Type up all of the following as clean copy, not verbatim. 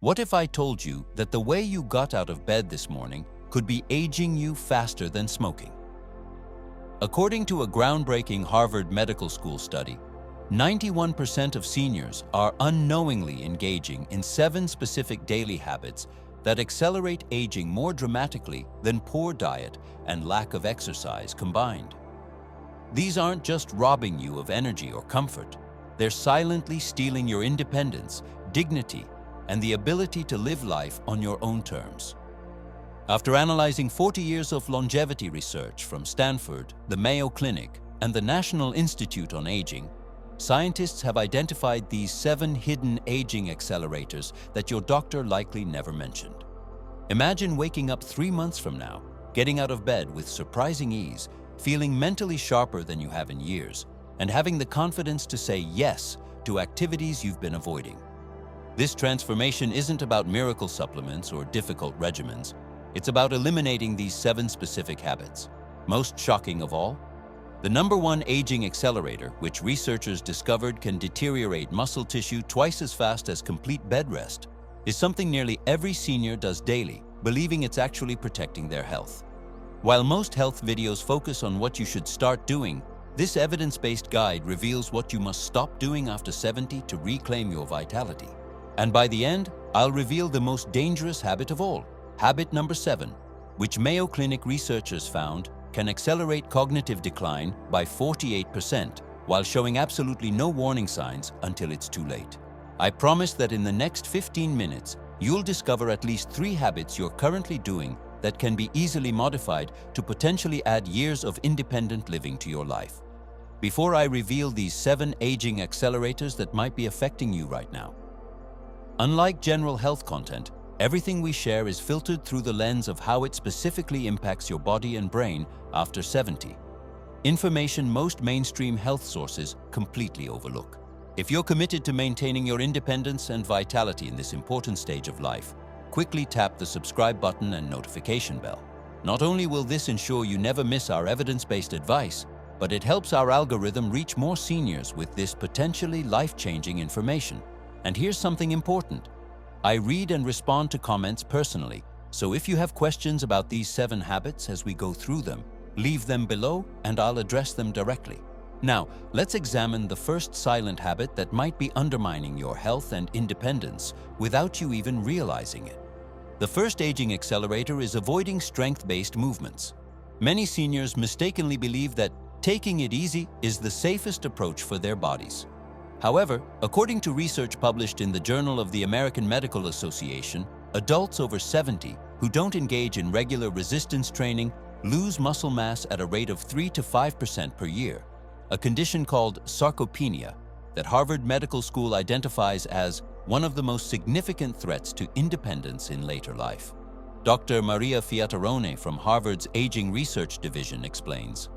What if I told you that the way you got out of bed this morning could be aging you faster than smoking? According to a groundbreaking Harvard Medical School study, 91% of seniors are unknowingly engaging in 7 specific daily habits that accelerate aging more dramatically than poor diet and lack of exercise combined. These aren't just robbing you of energy or comfort, they're silently stealing your independence, dignity, and the ability to live life on your own terms. After analyzing 40 years of longevity research from Stanford, the Mayo Clinic, and the National Institute on Aging, scientists have identified these 7 hidden aging accelerators that your doctor likely never mentioned. Imagine waking up 3 months from now, getting out of bed with surprising ease, feeling mentally sharper than you have in years, and having the confidence to say yes to activities you've been avoiding. This transformation isn't about miracle supplements or difficult regimens. It's about eliminating these 7 specific habits. Most shocking of all, the number 1 aging accelerator, which researchers discovered can deteriorate muscle tissue twice as fast as complete bed rest, is something nearly every senior does daily, believing it's actually protecting their health. While most health videos focus on what you should start doing, this evidence-based guide reveals what you must stop doing after 70 to reclaim your vitality. And by the end, I'll reveal the most dangerous habit of all, habit number 7, which Mayo Clinic researchers found can accelerate cognitive decline by 48% while showing absolutely no warning signs until it's too late. I promise that in the next 15 minutes, you'll discover at least 3 habits you're currently doing that can be easily modified to potentially add years of independent living to your life. Before I reveal these 7 aging accelerators that might be affecting you right now. Unlike general health content, everything we share is filtered through the lens of how it specifically impacts your body and brain after 70. Information most mainstream health sources completely overlook. If you're committed to maintaining your independence and vitality in this important stage of life, quickly tap the subscribe button and notification bell. Not only will this ensure you never miss our evidence-based advice, but it helps our algorithm reach more seniors with this potentially life-changing information. And here's something important. I read and respond to comments personally, so if you have questions about these 7 habits as we go through them, leave them below and I'll address them directly. Now, let's examine the first silent habit that might be undermining your health and independence without you even realizing it. The first aging accelerator is avoiding strength-based movements. Many seniors mistakenly believe that taking it easy is the safest approach for their bodies. However, according to research published in the Journal of the American Medical Association, adults over 70 who don't engage in regular resistance training lose muscle mass at a rate of 3 to 5% per year, a condition called sarcopenia that Harvard Medical School identifies as one of the most significant threats to independence in later life. Dr. Maria Fiatarone from Harvard's Aging Research Division explains,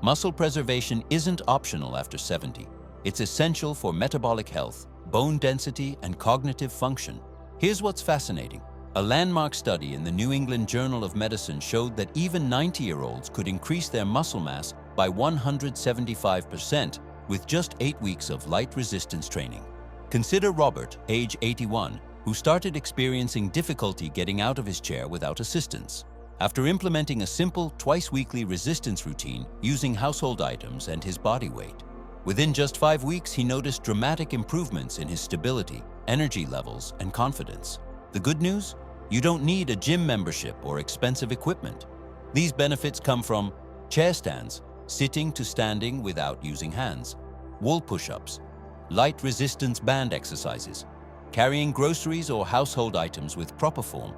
muscle preservation isn't optional after 70. It's essential for metabolic health, bone density, and cognitive function. Here's what's fascinating. A landmark study in the New England Journal of Medicine showed that even 90-year-olds could increase their muscle mass by 175% with just 8 weeks of light resistance training. Consider Robert, age 81, who started experiencing difficulty getting out of his chair without assistance. After implementing a simple twice-weekly resistance routine using household items and his body weight, within just 5 weeks, he noticed dramatic improvements in his stability, energy levels, and confidence. The good news? You don't need a gym membership or expensive equipment. These benefits come from chair stands, sitting to standing without using hands, wall push-ups, light resistance band exercises, carrying groceries or household items with proper form.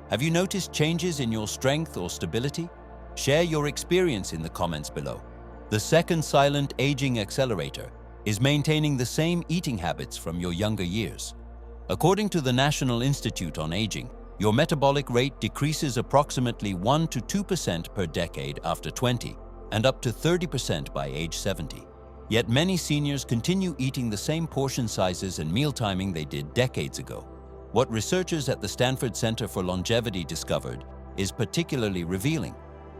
Have you noticed changes in your strength or stability? Share your experience in the comments below. The second silent aging accelerator is maintaining the same eating habits from your younger years. According to the National Institute on Aging, your metabolic rate decreases approximately 1 to 2% per decade after 20 and up to 30% by age 70. Yet many seniors continue eating the same portion sizes and meal timing they did decades ago. What researchers at the Stanford Center for Longevity discovered is particularly revealing.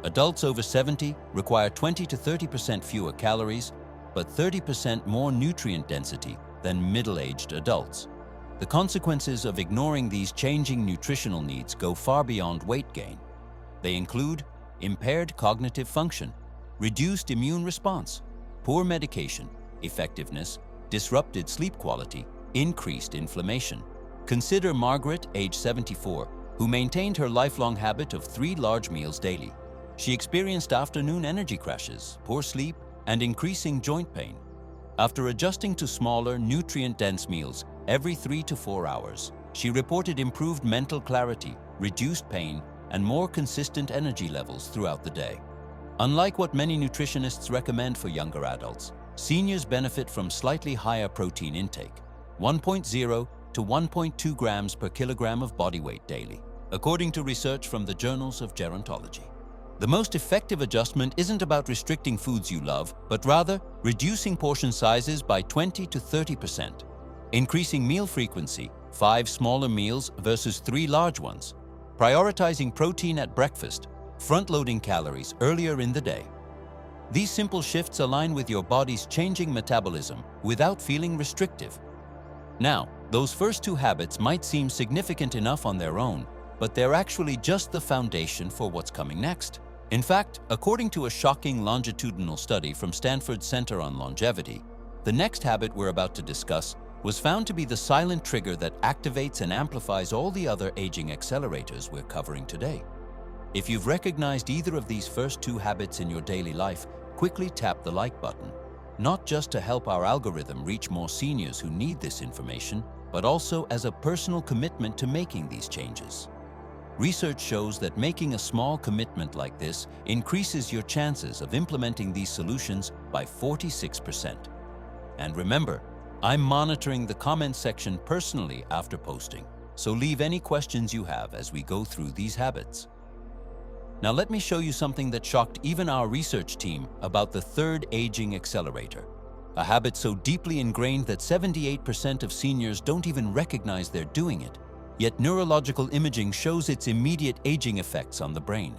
Adults over 70 require 20 to 30% fewer calories, but 30% more nutrient density than middle-aged adults. The consequences of ignoring these changing nutritional needs go far beyond weight gain. They include impaired cognitive function, reduced immune response, poor medication effectiveness, disrupted sleep quality, increased inflammation. Consider Margaret, age 74, who maintained her lifelong habit of 3 large meals daily. She experienced afternoon energy crashes, poor sleep, and increasing joint pain. After adjusting to smaller, nutrient-dense meals every 3 to 4 hours, she reported improved mental clarity, reduced pain, and more consistent energy levels throughout the day. Unlike what many nutritionists recommend for younger adults, seniors benefit from slightly higher protein intake, 1.0 to 1.2 grams per kilogram of body weight daily, according to research from the Journals of Gerontology. The most effective adjustment isn't about restricting foods you love, but rather reducing portion sizes by 20 to 30%, increasing meal frequency, 5 smaller meals versus 3 large ones, prioritizing protein at breakfast, front-loading calories earlier in the day. These simple shifts align with your body's changing metabolism without feeling restrictive. Now, those first 2 habits might seem significant enough on their own, but they're actually just the foundation for what's coming next. In fact, according to a shocking longitudinal study from Stanford Center on Longevity, the next habit we're about to discuss was found to be the silent trigger that activates and amplifies all the other aging accelerators we're covering today. If you've recognized either of these first 2 habits in your daily life, quickly tap the like button, not just to help our algorithm reach more seniors who need this information, but also as a personal commitment to making these changes. Research shows that making a small commitment like this increases your chances of implementing these solutions by 46%. And remember, I'm monitoring the comment section personally after posting, so leave any questions you have as we go through these habits. Now let me show you something that shocked even our research team about the 3rd aging accelerator, a habit so deeply ingrained that 78% of seniors don't even recognize they're doing it. Yet neurological imaging shows its immediate aging effects on the brain.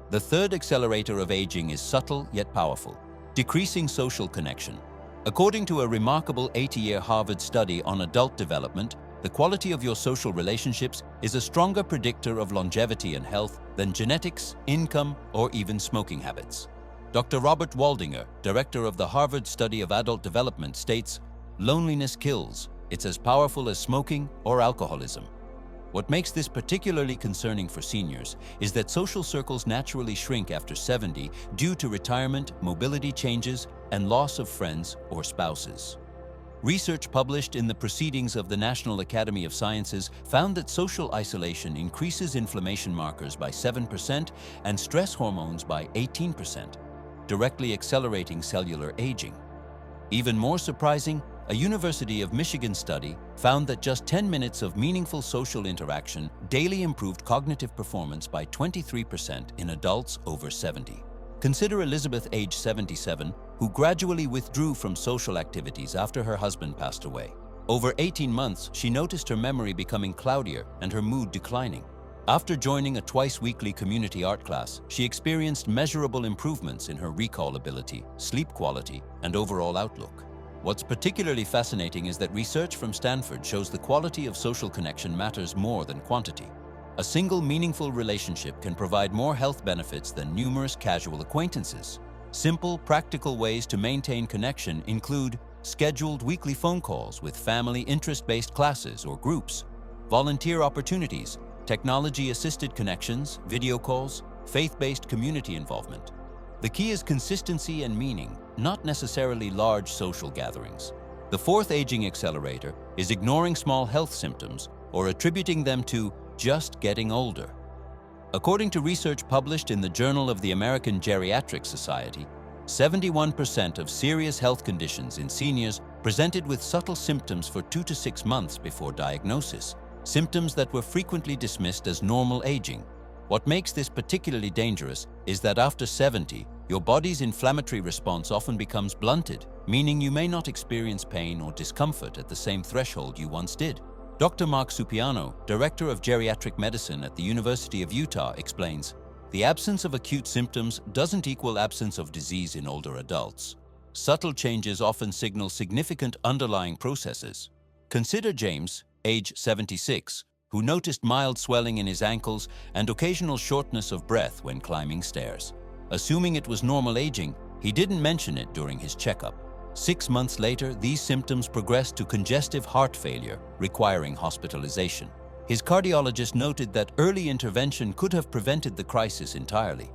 The 3rd accelerator of aging is subtle yet powerful, decreasing social connection. According to a remarkable 80-year Harvard study on adult development, the quality of your social relationships is a stronger predictor of longevity and health than genetics, income, or even smoking habits. Dr. Robert Waldinger, director of the Harvard Study of Adult Development, states, "Loneliness kills. It's as powerful as smoking or alcoholism." What makes this particularly concerning for seniors is that social circles naturally shrink after 70 due to retirement, mobility changes, and loss of friends or spouses. Research published in the Proceedings of the National Academy of Sciences found that social isolation increases inflammation markers by 7% and stress hormones by 18%, directly accelerating cellular aging. Even more surprising, a University of Michigan study found that just 10 minutes of meaningful social interaction daily improved cognitive performance by 23% in adults over 70. Consider Elizabeth, age 77, who gradually withdrew from social activities after her husband passed away. Over 18 months, she noticed her memory becoming cloudier and her mood declining. After joining a twice-weekly community art class, she experienced measurable improvements in her recall ability, sleep quality, and overall outlook. What's particularly fascinating is that research from Stanford shows the quality of social connection matters more than quantity. A single meaningful relationship can provide more health benefits than numerous casual acquaintances. Simple, practical ways to maintain connection include scheduled weekly phone calls with family interest-based classes or groups, volunteer opportunities, technology-assisted connections, video calls, faith-based community involvement. The key is consistency and meaning, not necessarily large social gatherings. The 4th aging accelerator is ignoring small health symptoms or attributing them to just getting older. According to research published in the Journal of the American Geriatric Society, 71% of serious health conditions in seniors presented with subtle symptoms for 2 to 6 months before diagnosis, symptoms that were frequently dismissed as normal aging. What makes this particularly dangerous is that after 70, your body's inflammatory response often becomes blunted, meaning you may not experience pain or discomfort at the same threshold you once did. Dr. Mark Supiano, Director of Geriatric Medicine at the University of Utah, explains, "The absence of acute symptoms doesn't equal absence of disease in older adults. Subtle changes often signal significant underlying processes. Consider James, age 76, who noticed mild swelling in his ankles and occasional shortness of breath when climbing stairs. Assuming it was normal aging, he didn't mention it during his checkup. 6 months later, these symptoms progressed to congestive heart failure, requiring hospitalization. His cardiologist noted that early intervention could have prevented the crisis entirely.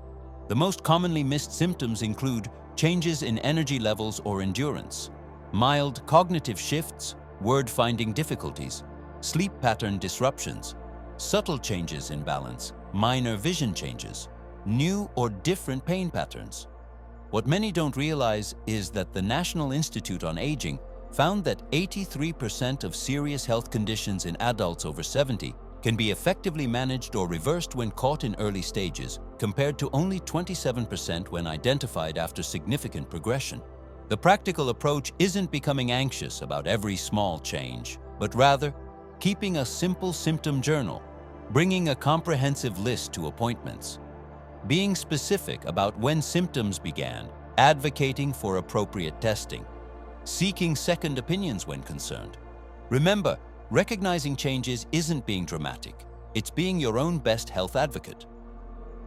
The most commonly missed symptoms include changes in energy levels or endurance, mild cognitive shifts, word-finding difficulties, sleep pattern disruptions, subtle changes in balance, minor vision changes, new or different pain patterns. What many don't realize is that the National Institute on Aging found that 83% of serious health conditions in adults over 70 can be effectively managed or reversed when caught in early stages, compared to only 27% when identified after significant progression. The practical approach isn't becoming anxious about every small change, but rather keeping a simple symptom journal, bringing a comprehensive list to appointments, being specific about when symptoms began, advocating for appropriate testing, seeking second opinions when concerned. Remember, recognizing changes isn't being dramatic, it's being your own best health advocate.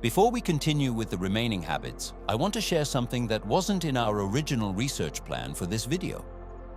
Before we continue with the remaining habits, I want to share something that wasn't in our original research plan for this video.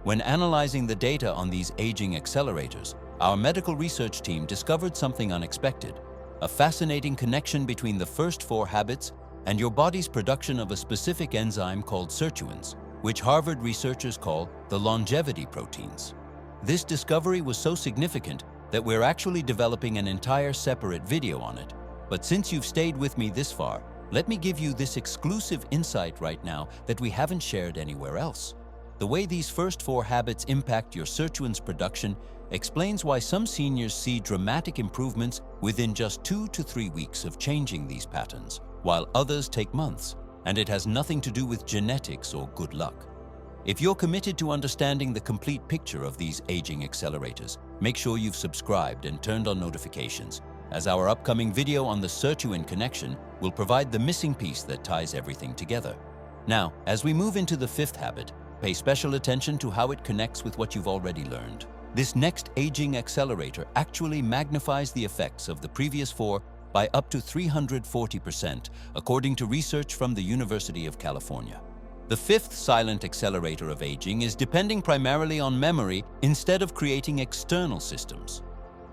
When analyzing the data on these aging accelerators, our medical research team discovered something unexpected: a fascinating connection between the first 4 habits and your body's production of a specific enzyme called sirtuins, which Harvard researchers call the longevity proteins. This discovery was so significant that we're actually developing an entire separate video on it. But since you've stayed with me this far, let me give you this exclusive insight right now that we haven't shared anywhere else. The way these first 4 habits impact your sirtuins production explains why some seniors see dramatic improvements within just 2 to 3 weeks of changing these patterns, while others take months, and it has nothing to do with genetics or good luck. If you're committed to understanding the complete picture of these aging accelerators, make sure you've subscribed and turned on notifications, as our upcoming video on the sirtuin connection will provide the missing piece that ties everything together. Now, as we move into the 5th habit, pay special attention to how it connects with what you've already learned. This next aging accelerator actually magnifies the effects of the previous 4 by up to 340%, according to research from the University of California. The 5th silent accelerator of aging is depending primarily on memory instead of creating external systems.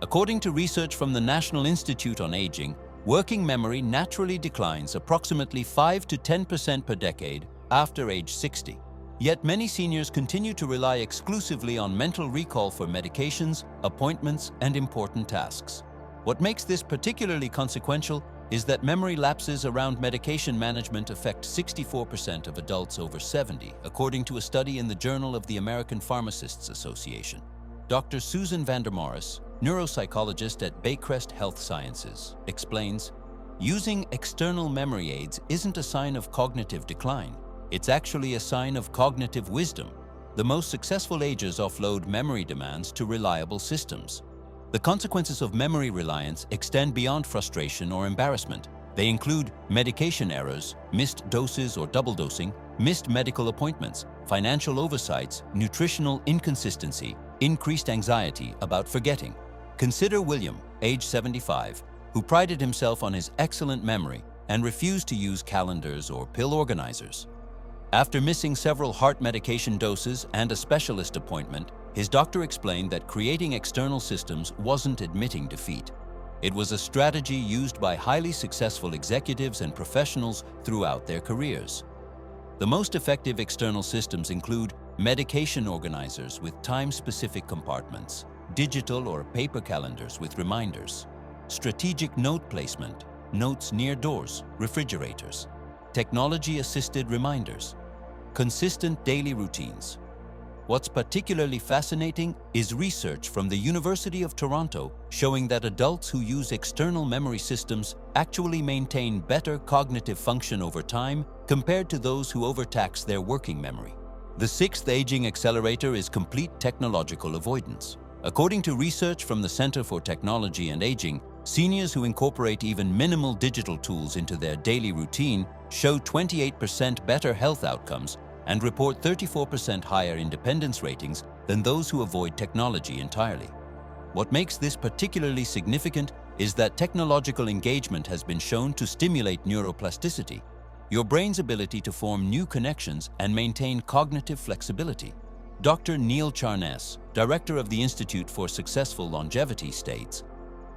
According to research from the National Institute on Aging, working memory naturally declines approximately 5 to 10% per decade after age 60. Yet many seniors continue to rely exclusively on mental recall for medications, appointments, and important tasks. What makes this particularly consequential is that memory lapses around medication management affect 64% of adults over 70, according to a study in the Journal of the American Pharmacists Association. Dr. Susan Vandermaris, neuropsychologist at Baycrest Health Sciences, explains, using external memory aids isn't a sign of cognitive decline. It's actually a sign of cognitive wisdom. The most successful agers offload memory demands to reliable systems. The consequences of memory reliance extend beyond frustration or embarrassment. They include medication errors, missed doses or double dosing, missed medical appointments, financial oversights, nutritional inconsistency, increased anxiety about forgetting. Consider William, age 75, who prided himself on his excellent memory and refused to use calendars or pill organizers. After missing several heart medication doses and a specialist appointment, his doctor explained that creating external systems wasn't admitting defeat. It was a strategy used by highly successful executives and professionals throughout their careers. The most effective external systems include medication organizers with time-specific compartments, digital or paper calendars with reminders, strategic note placement, notes near doors, refrigerators, technology-assisted reminders, consistent daily routines. What's particularly fascinating is research from the University of Toronto showing that adults who use external memory systems actually maintain better cognitive function over time compared to those who overtax their working memory. The 6th aging accelerator is complete technological avoidance. According to research from the Center for Technology and Aging, seniors who incorporate even minimal digital tools into their daily routine show 28% better health outcomes and report 34% higher independence ratings than those who avoid technology entirely. What makes this particularly significant is that technological engagement has been shown to stimulate neuroplasticity, your brain's ability to form new connections and maintain cognitive flexibility. Dr. Neil Charnes, director of the Institute for Successful Longevity, states,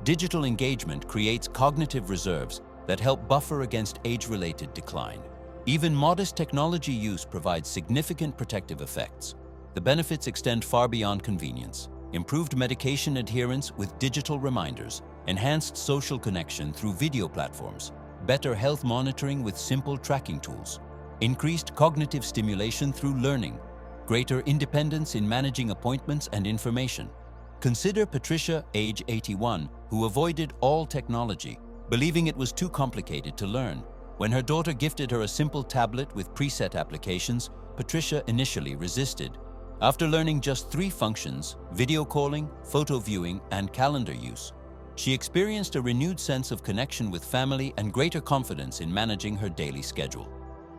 "Digital engagement creates cognitive reserves that help buffer against age-related decline. Even modest technology use provides significant protective effects. The benefits extend far beyond convenience. Improved medication adherence with digital reminders, enhanced social connection through video platforms, better health monitoring with simple tracking tools, increased cognitive stimulation through learning, greater independence in managing appointments and information." Consider Patricia, age 81, who avoided all technology, believing it was too complicated to learn. When her daughter gifted her a simple tablet with preset applications, Patricia initially resisted. After learning just 3 functions, video calling, photo viewing, and calendar use, she experienced a renewed sense of connection with family and greater confidence in managing her daily schedule.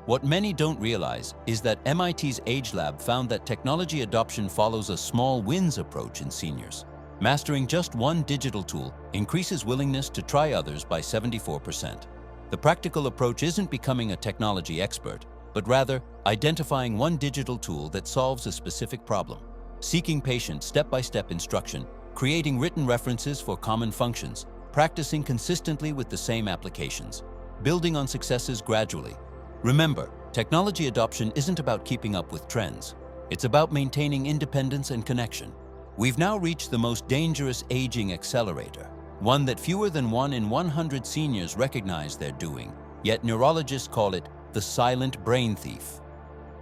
What many don't realize is that MIT's Age Lab found that technology adoption follows a small wins approach in seniors. Mastering just one digital tool increases willingness to try others by 74%. The practical approach isn't becoming a technology expert, but rather identifying one digital tool that solves a specific problem, seeking patient step-by-step instruction, creating written references for common functions, practicing consistently with the same applications, building on successes gradually. Remember, technology adoption isn't about keeping up with trends. It's about maintaining independence and connection. We've now reached the most dangerous aging accelerator, one that fewer than 1 in 100 seniors recognize they're doing, yet neurologists call it the silent brain thief.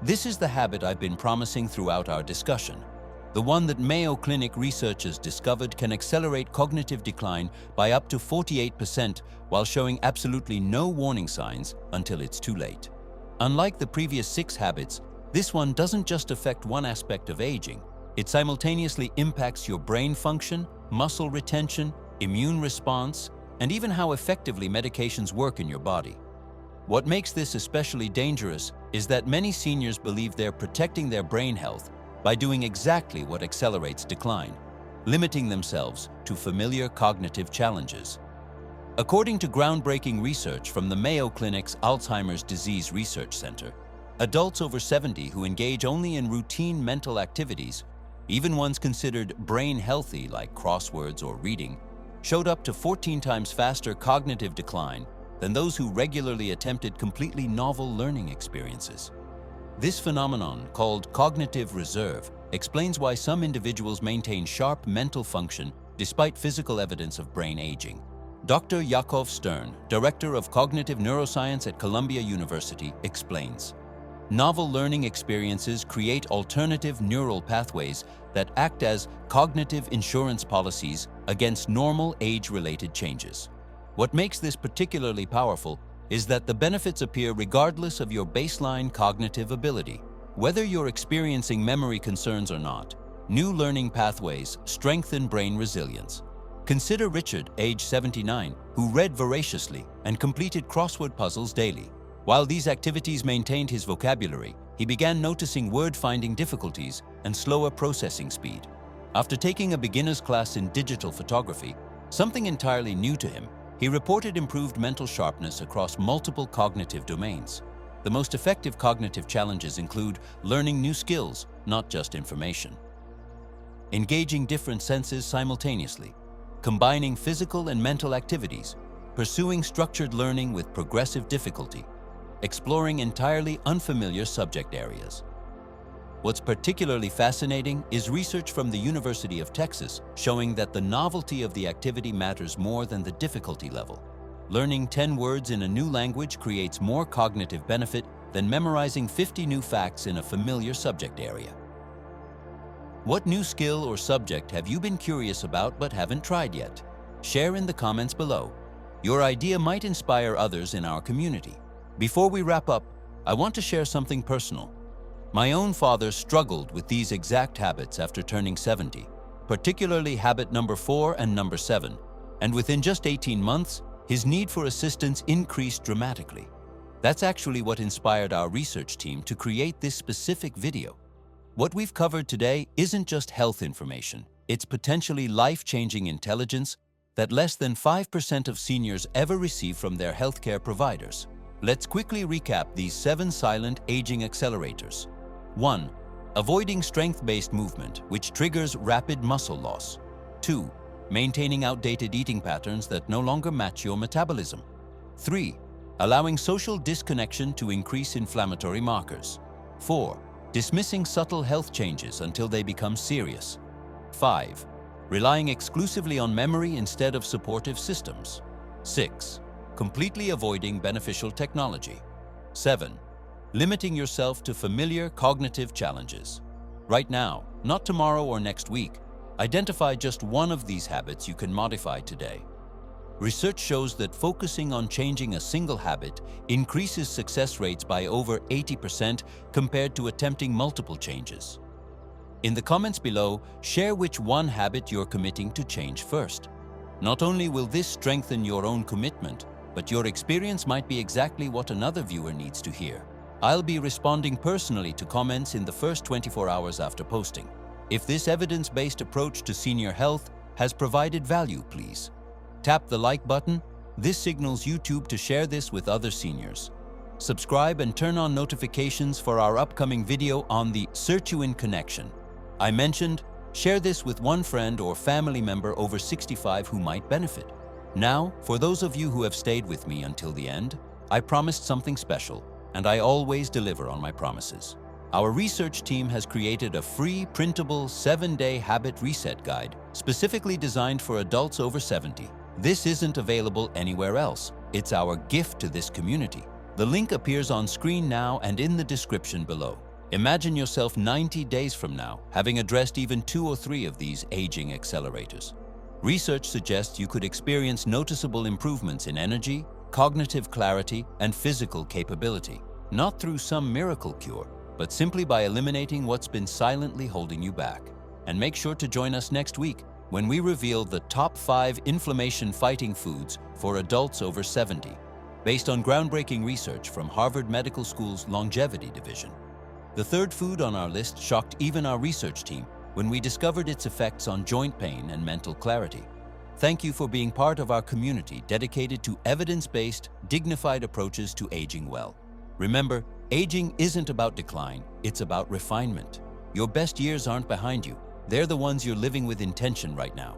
This is the habit I've been promising throughout our discussion, the one that Mayo Clinic researchers discovered can accelerate cognitive decline by up to 48% while showing absolutely no warning signs until it's too late. Unlike the previous 6 habits, this one doesn't just affect one aspect of aging, it simultaneously impacts your brain function, muscle retention, immune response, and even how effectively medications work in your body. What makes this especially dangerous is that many seniors believe they're protecting their brain health by doing exactly what accelerates decline, limiting themselves to familiar cognitive challenges. According to groundbreaking research from the Mayo Clinic's Alzheimer's Disease Research Center, adults over 70 who engage only in routine mental activities, even ones considered brain healthy like crosswords or reading, showed up to 14 times faster cognitive decline than those who regularly attempted completely novel learning experiences. This phenomenon, called cognitive reserve, explains why some individuals maintain sharp mental function despite physical evidence of brain aging. Dr. Yakov Stern, Director of Cognitive Neuroscience at Columbia University, explains, "Novel learning experiences create alternative neural pathways that act as cognitive insurance policies against normal age-related changes. What makes this particularly powerful is that the benefits appear regardless of your baseline cognitive ability. Whether you're experiencing memory concerns or not, new learning pathways strengthen brain resilience." Consider Richard, age 79, who read voraciously and completed crossword puzzles daily. While these activities maintained his vocabulary, he began noticing word-finding difficulties and slower processing speed. After taking a beginner's class in digital photography, something entirely new to him, he reported improved mental sharpness across multiple cognitive domains. The most effective cognitive challenges include learning new skills, not just information, engaging different senses simultaneously, combining physical and mental activities, pursuing structured learning with progressive difficulty, exploring entirely unfamiliar subject areas. What's particularly fascinating is research from the University of Texas showing that the novelty of the activity matters more than the difficulty level. Learning 10 words in a new language creates more cognitive benefit than memorizing 50 new facts in a familiar subject area. What new skill or subject have you been curious about but haven't tried yet? Share in the comments below. Your idea might inspire others in our community. Before we wrap up, I want to share something personal. My own father struggled with these exact habits after turning 70, particularly habit number 4 and number 7, and within just 18 months, his need for assistance increased dramatically. That's actually what inspired our research team to create this specific video. What we've covered today isn't just health information, It's potentially life-changing intelligence that less than 5% of seniors ever receive from their healthcare providers. Let's quickly recap these 7 silent aging accelerators. 1. Avoiding strength-based movement, which triggers rapid muscle loss. 2. Maintaining outdated eating patterns that no longer match your metabolism. 3. Allowing social disconnection to increase inflammatory markers. 4. Dismissing subtle health changes until they become serious. 5. Relying exclusively on memory instead of supportive systems. 6. Completely avoiding beneficial technology. 7. Limiting yourself to familiar cognitive challenges. Right now, not tomorrow or next week, identify just one of these habits you can modify today. Research shows that focusing on changing a single habit increases success rates by over 80% compared to attempting multiple changes. In the comments below, share which one habit you're committing to change first. Not only will this strengthen your own commitment, but your experience might be exactly what another viewer needs to hear. I'll be responding personally to comments in the first 24 hours after posting. If this evidence-based approach to senior health has provided value, please tap the like button. This signals YouTube to share this with other seniors. Subscribe and turn on notifications for our upcoming video on the sirtuin connection I mentioned. Share this with one friend or family member over 65 who might benefit. Now, for those of you who have stayed with me until the end, I promised something special, and I always deliver on my promises. Our research team has created a free, printable 7-day habit reset guide specifically designed for adults over 70. This isn't available anywhere else. It's our gift to this community. The link appears on screen now and in the description below. Imagine yourself 90 days from now, having addressed even 2 or 3 of these aging accelerators. Research suggests you could experience noticeable improvements in energy, cognitive clarity, and physical capability, not through some miracle cure, but simply by eliminating what's been silently holding you back. And make sure to join us next week when we reveal the top 5 inflammation-fighting foods for adults over 70, based on groundbreaking research from Harvard Medical School's Longevity Division. The third food on our list shocked even our research team when we discovered its effects on joint pain and mental clarity. Thank you for being part of our community dedicated to evidence-based, dignified approaches to aging well. Remember, aging isn't about decline, it's about refinement. Your best years aren't behind you. They're the ones you're living with intention right now.